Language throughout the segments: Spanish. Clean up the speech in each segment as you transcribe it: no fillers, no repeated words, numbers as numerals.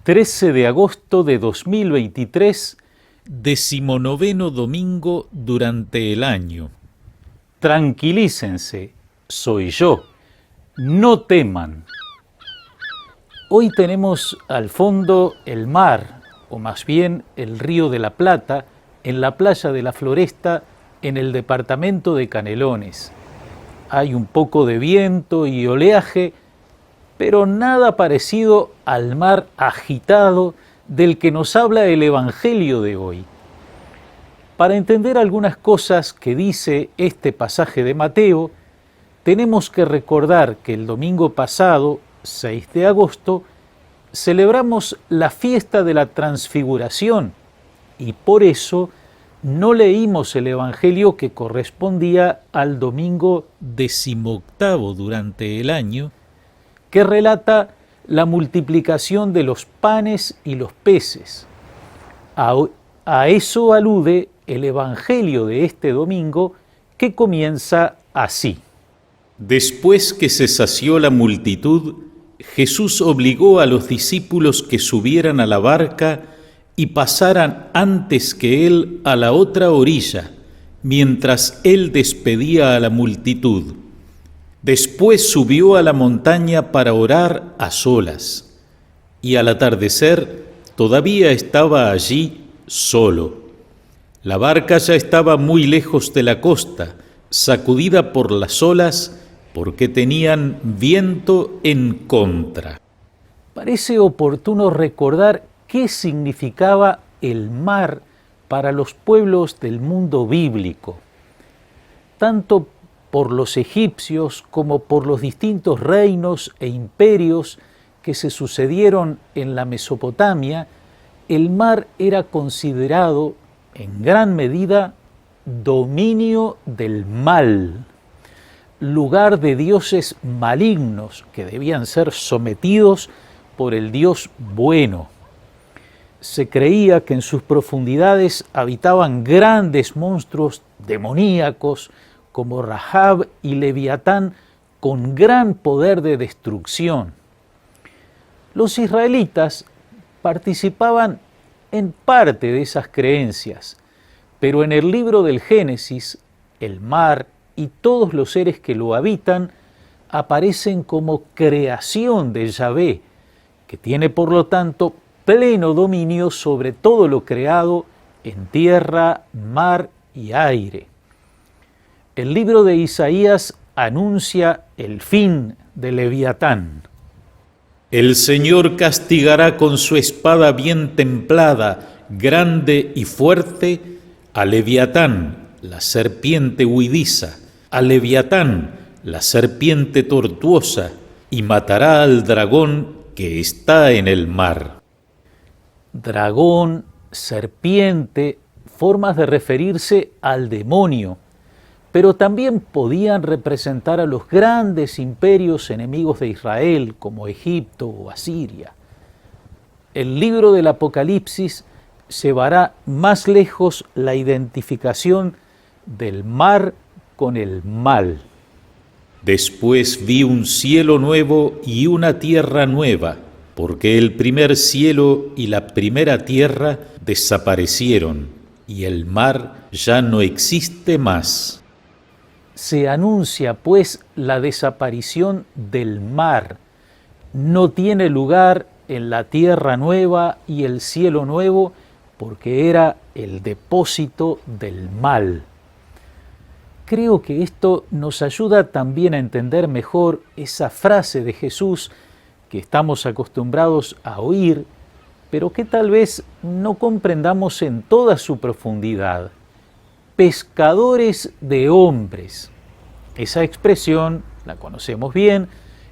13 de agosto de 2023, 19º domingo durante el año. Tranquilícense, soy yo, no teman. Hoy tenemos al fondo el mar, o más bien el Río de la Plata, en la playa de la Floresta, en el departamento de Canelones. Hay un poco de viento y oleaje, pero nada parecido al mar agitado del que nos habla el Evangelio de hoy. Para entender algunas cosas que dice este pasaje de Mateo, tenemos que recordar que el domingo pasado, 6 de agosto, celebramos la fiesta de la Transfiguración y por eso no leímos el Evangelio que correspondía al domingo 18º durante el año, que relata la multiplicación de los panes y los peces. A eso alude el Evangelio de este domingo, que comienza así. Después que se sació la multitud, Jesús obligó a los discípulos que subieran a la barca y pasaran antes que él a la otra orilla, mientras él despedía a la multitud. Después subió a la montaña para orar a solas, y al atardecer todavía estaba allí solo. La barca ya estaba muy lejos de la costa, sacudida por las olas, porque tenían viento en contra. Parece oportuno recordar qué significaba el mar para los pueblos del mundo bíblico. Tanto por los egipcios como por los distintos reinos e imperios que se sucedieron en la Mesopotamia, el mar era considerado en gran medida dominio del mal, lugar de dioses malignos que debían ser sometidos por el Dios bueno. Se creía que en sus profundidades habitaban grandes monstruos demoníacos como Rahab y Leviatán, con gran poder de destrucción. Los israelitas participaban en parte de esas creencias, pero en el libro del Génesis, el mar y todos los seres que lo habitan aparecen como creación de Yahvé, que tiene por lo tanto pleno dominio sobre todo lo creado en tierra, mar y aire. El libro de Isaías anuncia el fin de Leviatán. El Señor castigará con su espada bien templada, grande y fuerte, a Leviatán, la serpiente huidiza, a Leviatán, la serpiente tortuosa, y matará al dragón que está en el mar. Dragón, serpiente, formas de referirse al demonio, pero también podían representar a los grandes imperios enemigos de Israel, como Egipto o Asiria. El libro del Apocalipsis llevará más lejos la identificación del mar con el mal. Después vi un cielo nuevo y una tierra nueva, porque el primer cielo y la primera tierra desaparecieron, y el mar ya no existe más. Se anuncia, pues, la desaparición del mar. No tiene lugar en la tierra nueva y el cielo nuevo, porque era el depósito del mal. Creo que esto nos ayuda también a entender mejor esa frase de Jesús que estamos acostumbrados a oír, pero que tal vez no comprendamos en toda su profundidad. Pescadores de hombres. Esa expresión, la conocemos bien,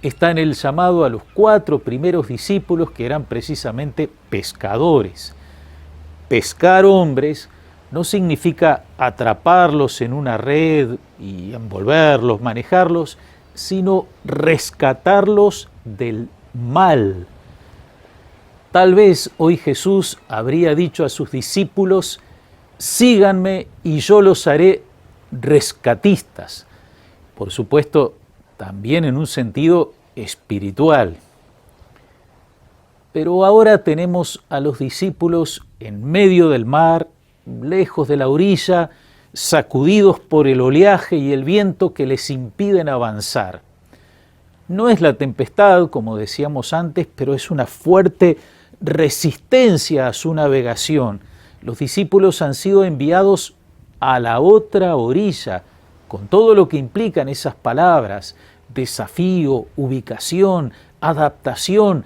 está en el llamado a los 4 primeros discípulos que eran precisamente pescadores. Pescar hombres no significa atraparlos en una red y envolverlos, manejarlos, sino rescatarlos del mal. Tal vez hoy Jesús habría dicho a sus discípulos: síganme y yo los haré rescatistas. Por supuesto, también en un sentido espiritual. Pero ahora tenemos a los discípulos en medio del mar, lejos de la orilla, sacudidos por el oleaje y el viento que les impiden avanzar. No es la tempestad, como decíamos antes, pero es una fuerte resistencia a su navegación. Los discípulos han sido enviados a la otra orilla, con todo lo que implican esas palabras: desafío, ubicación, adaptación,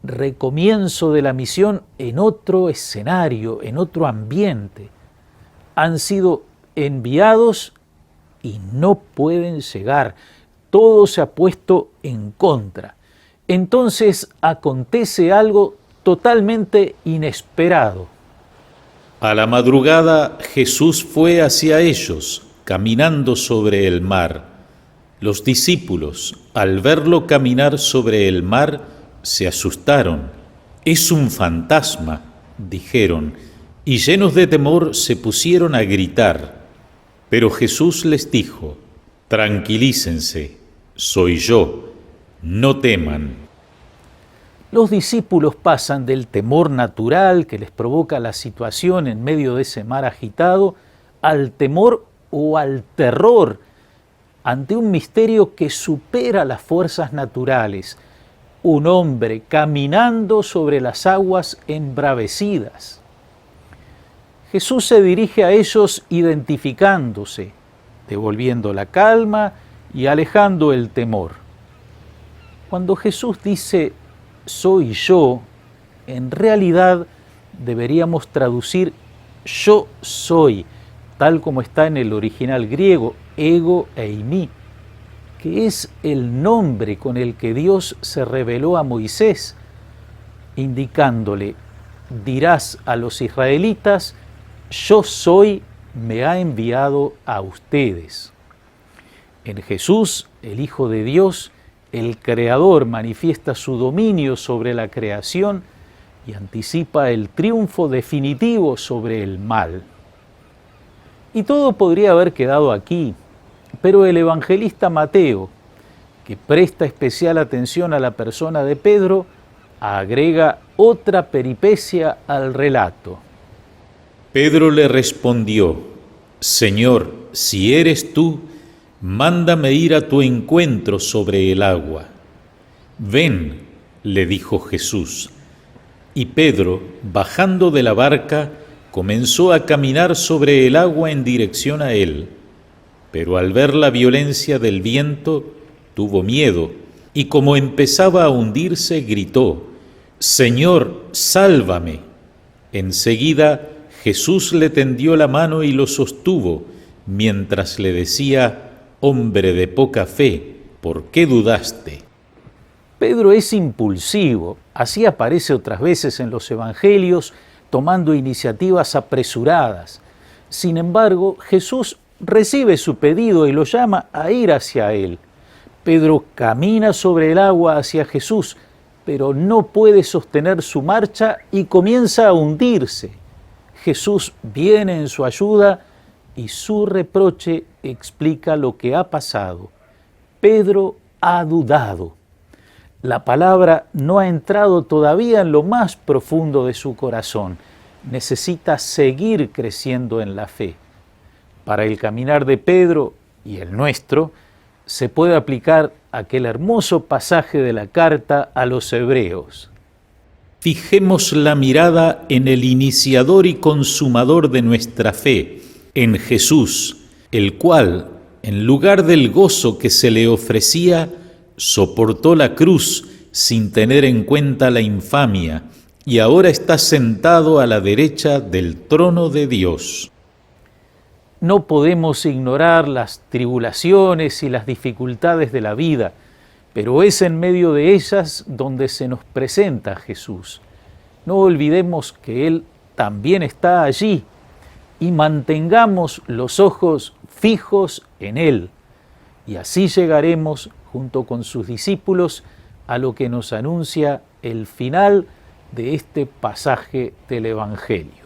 recomienzo de la misión en otro escenario, en otro ambiente. Han sido enviados y no pueden llegar. Todo se ha puesto en contra. Entonces acontece algo totalmente inesperado. A la madrugada Jesús fue hacia ellos, caminando sobre el mar. Los discípulos, al verlo caminar sobre el mar, se asustaron. «Es un fantasma», dijeron, y llenos de temor se pusieron a gritar. Pero Jesús les dijo: «Tranquilícense, soy yo, no teman». Los discípulos pasan del temor natural que les provoca la situación en medio de ese mar agitado al temor o al terror ante un misterio que supera las fuerzas naturales. Un hombre caminando sobre las aguas embravecidas. Jesús se dirige a ellos identificándose, devolviendo la calma y alejando el temor. Cuando Jesús dice «soy yo», en realidad deberíamos traducir «yo soy», tal como está en el original griego, ego eimi, que es el nombre con el que Dios se reveló a Moisés, indicándole: dirás a los israelitas, yo soy, me ha enviado a ustedes. En Jesús, el Hijo de Dios, el Creador manifiesta su dominio sobre la creación y anticipa el triunfo definitivo sobre el mal. Y todo podría haber quedado aquí, pero el evangelista Mateo, que presta especial atención a la persona de Pedro, agrega otra peripecia al relato. Pedro le respondió: «Señor, si eres tú, mándame ir a tu encuentro sobre el agua». «Ven», le dijo Jesús. Y Pedro, bajando de la barca, comenzó a caminar sobre el agua en dirección a él. Pero al ver la violencia del viento, tuvo miedo, y como empezaba a hundirse, gritó: «Señor, sálvame». Enseguida Jesús le tendió la mano y lo sostuvo, mientras le decía: «Hombre de poca fe, ¿por qué dudaste?». Pedro es impulsivo, así aparece otras veces en los evangelios, tomando iniciativas apresuradas. Sin embargo, Jesús recibe su pedido y lo llama a ir hacia él. Pedro camina sobre el agua hacia Jesús, pero no puede sostener su marcha y comienza a hundirse. Jesús viene en su ayuda y su reproche explica lo que ha pasado. Pedro ha dudado. La palabra no ha entrado todavía en lo más profundo de su corazón. Necesita seguir creciendo en la fe. Para el caminar de Pedro y el nuestro, se puede aplicar aquel hermoso pasaje de la carta a los Hebreos. Fijemos la mirada en el iniciador y consumador de nuestra fe, en Jesús, el cual, en lugar del gozo que se le ofrecía, soportó la cruz sin tener en cuenta la infamia, y ahora está sentado a la derecha del trono de Dios. No podemos ignorar las tribulaciones y las dificultades de la vida, pero es en medio de ellas donde se nos presenta Jesús. No olvidemos que Él también está allí y mantengamos los ojos fijos en Él. Y así llegaremos, junto con sus discípulos, a lo que nos anuncia el final de este pasaje del Evangelio.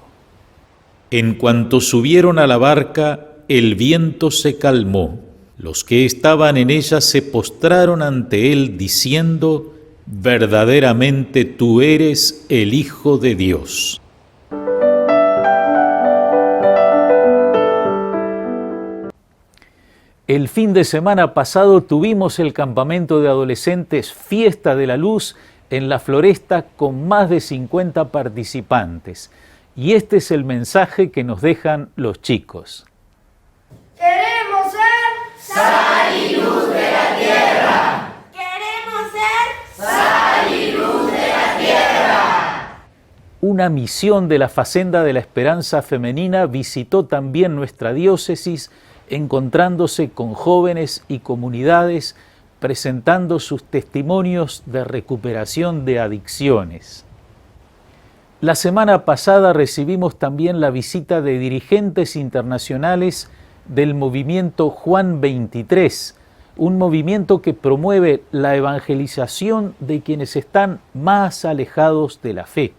En cuanto subieron a la barca, el viento se calmó. Los que estaban en ella se postraron ante él, diciendo: Verdaderamente tú eres el Hijo de Dios. El fin de semana pasado tuvimos el campamento de adolescentes Fiesta de la Luz en la Floresta con más de 50 participantes. Y este es el mensaje que nos dejan los chicos. Queremos ser sal y luz de la tierra. Queremos ser sal y luz de la tierra. Una misión de la Facenda de la Esperanza Femenina visitó también nuestra diócesis, encontrándose con jóvenes y comunidades, presentando sus testimonios de recuperación de adicciones. La semana pasada recibimos también la visita de dirigentes internacionales del movimiento Juan 23, un movimiento que promueve la evangelización de quienes están más alejados de la fe.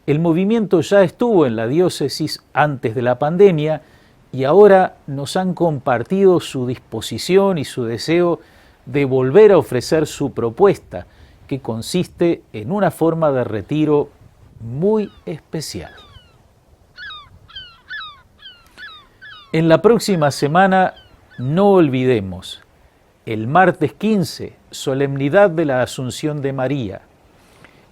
El movimiento ya estuvo en la diócesis antes de la pandemia y ahora nos han compartido su disposición y su deseo de volver a ofrecer su propuesta, que consiste en una forma de retiro muy especial. En la próxima semana, no olvidemos, el martes 15, solemnidad de la Asunción de María.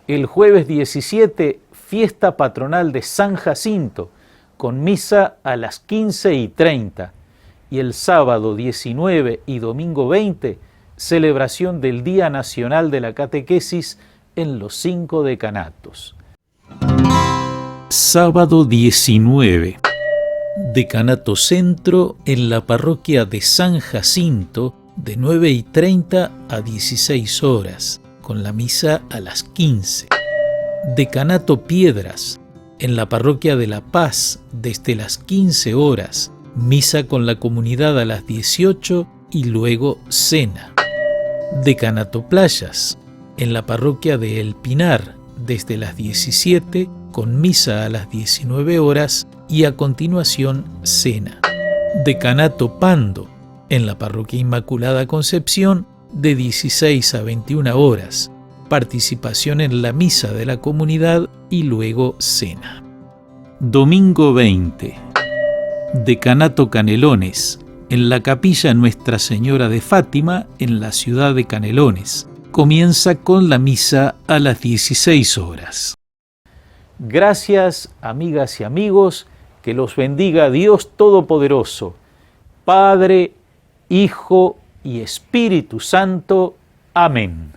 El jueves 17, fiesta patronal de San Jacinto, con misa a las 15:30. Y el sábado 19 y domingo 20, celebración del Día Nacional de la Catequesis en los 5 decanatos. Sábado 19. Decanato Centro en la parroquia de San Jacinto de 9:30 a 16 horas, con la misa a las 15. Decanato Piedras en la parroquia de La Paz desde las 15 horas, misa con la comunidad a las 18 y luego cena. Decanato Playas en la parroquia de El Pinar desde las 17 con misa a las 19 horas y a continuación cena. Decanato Pando en la parroquia Inmaculada Concepción de 16 a 21 horas, participación en la misa de la comunidad y luego cena. Domingo 20. Decanato Canelones en la capilla Nuestra Señora de Fátima en la ciudad de Canelones. Comienza con la misa a las 16 horas. Gracias, amigas y amigos, que los bendiga Dios Todopoderoso, Padre, Hijo y Espíritu Santo. Amén.